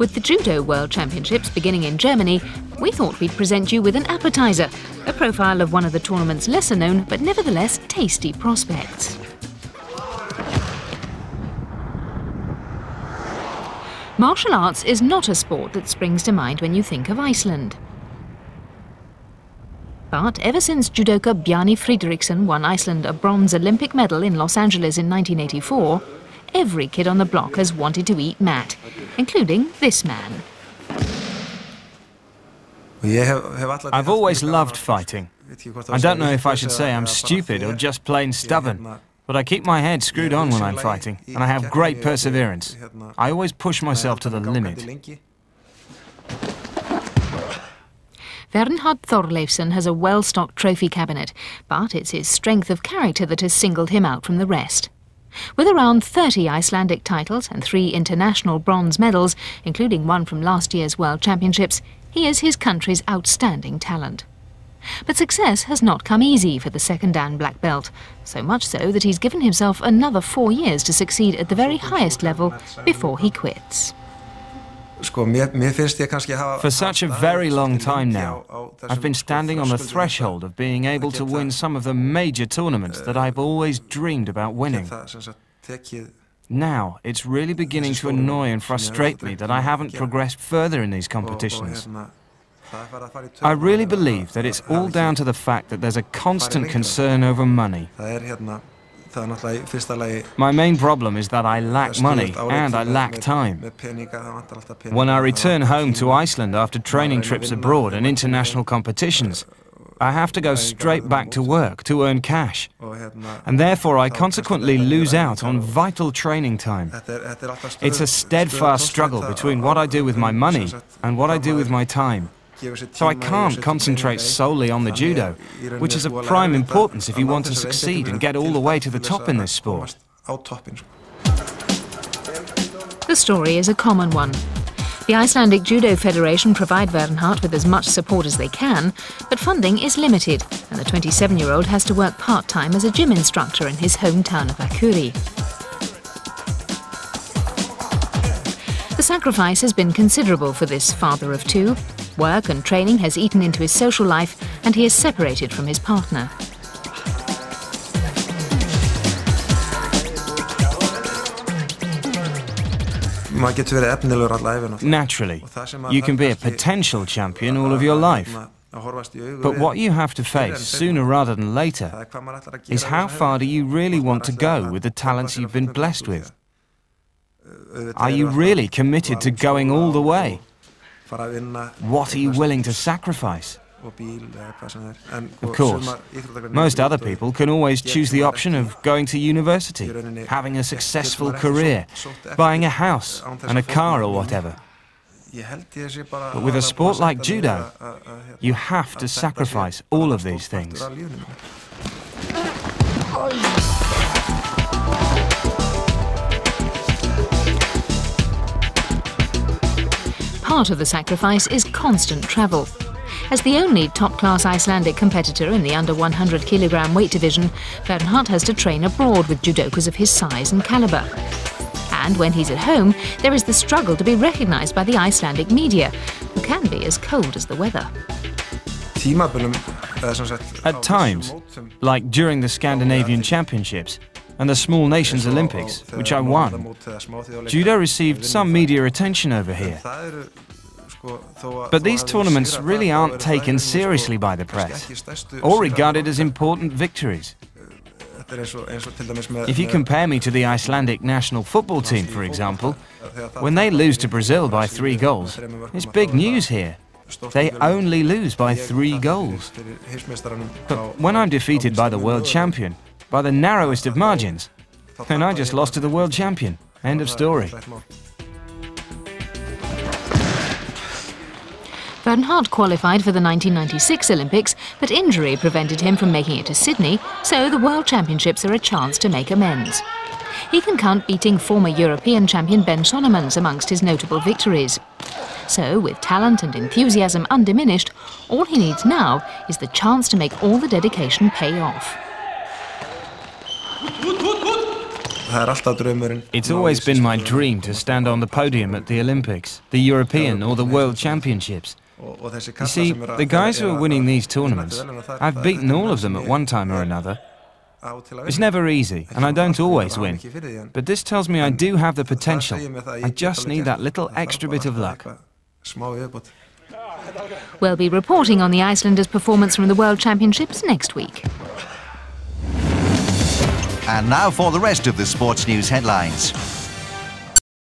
With the Judo World Championships beginning in Germany, we thought we'd present you with an appetizer, a profile of one of the tournament's lesser-known but nevertheless tasty prospects. Martial arts is not a sport that springs to mind when you think of Iceland. But ever since judoka Bjarni Fridriksson won Iceland a bronze Olympic medal in Los Angeles in 1984, every kid on the block has wanted to eat mat, including this man. I've always loved fighting. I don't know if I should say I'm stupid or just plain stubborn, but I keep my head screwed on when I'm fighting, and I have great perseverance. I always push myself to the limit. Vernharð Þorleifsson has a well-stocked trophy cabinet, but it's his strength of character that has singled him out from the rest. With around 30 Icelandic titles and 3 international bronze medals, including one from last year's World Championships, he is his country's outstanding talent. But success has not come easy for the second Dan black belt, so much so that he's given himself another 4 years to succeed at the very highest level before he quits. For such a very long time now, I've been standing on the threshold of being able to win some of the major tournaments that I've always dreamed about winning. Now, it's really beginning to annoy and frustrate me that I haven't progressed further in these competitions. I really believe that it's all down to the fact that there's a constant concern over money. My main problem is that I lack money and I lack time. When I return home to Iceland after training trips abroad and international competitions, I have to go straight back to work to earn cash, and therefore I consequently lose out on vital training time. It's a steadfast struggle between what I do with my money and what I do with my time. So I can't concentrate solely on the judo, which is of prime importance if you want to succeed and get all the way to the top in this sport. The story is a common one. The Icelandic Judo Federation provide Vernharð with as much support as they can, but funding is limited, and the 27-year-old has to work part-time as a gym instructor in his hometown of Akureyri. The sacrifice has been considerable for this father of 2. Work and training has eaten into his social life, and he is separated from his partner. Naturally, you can be a potential champion all of your life. But what you have to face, sooner rather than later, is how far do you really want to go with the talents you've been blessed with? Are you really committed to going all the way? What are you willing to sacrifice? Of course, most other people can always choose the option of going to university, having a successful career, buying a house and a car or whatever. But with a sport like judo, you have to sacrifice all of these things. Part of the sacrifice is constant travel. As the only top-class Icelandic competitor in the under 100 kilogram weight division, Vernharð has to train abroad with judokas of his size and caliber. And when he's at home, there is the struggle to be recognized by the Icelandic media, who can be as cold as the weather. At times, like during the Scandinavian Championships and the Small Nations Olympics, which I won, judo received some media attention over here. But these tournaments really aren't taken seriously by the press, or regarded as important victories. If you compare me to the Icelandic national football team, for example, when they lose to Brazil by 3 goals, it's big news here. They only lose by 3 goals. But when I'm defeated by the world champion, by the narrowest of margins, then I just lost to the world champion. End of story. Vernharð qualified for the 1996 Olympics, but injury prevented him from making it to Sydney, so the World Championships are a chance to make amends. He can count beating former European champion Ben Sonnemans amongst his notable victories. So, with talent and enthusiasm undiminished, all he needs now is the chance to make all the dedication pay off. It's always been my dream to stand on the podium at the Olympics, the European or the World Championships. You see, the guys who are winning these tournaments, I've beaten all of them at one time or another. It's never easy, and I don't always win. But this tells me I do have the potential. I just need that little extra bit of luck. We'll be reporting on the Icelanders' performance from the World Championships next week. And now for the rest of the sports news headlines.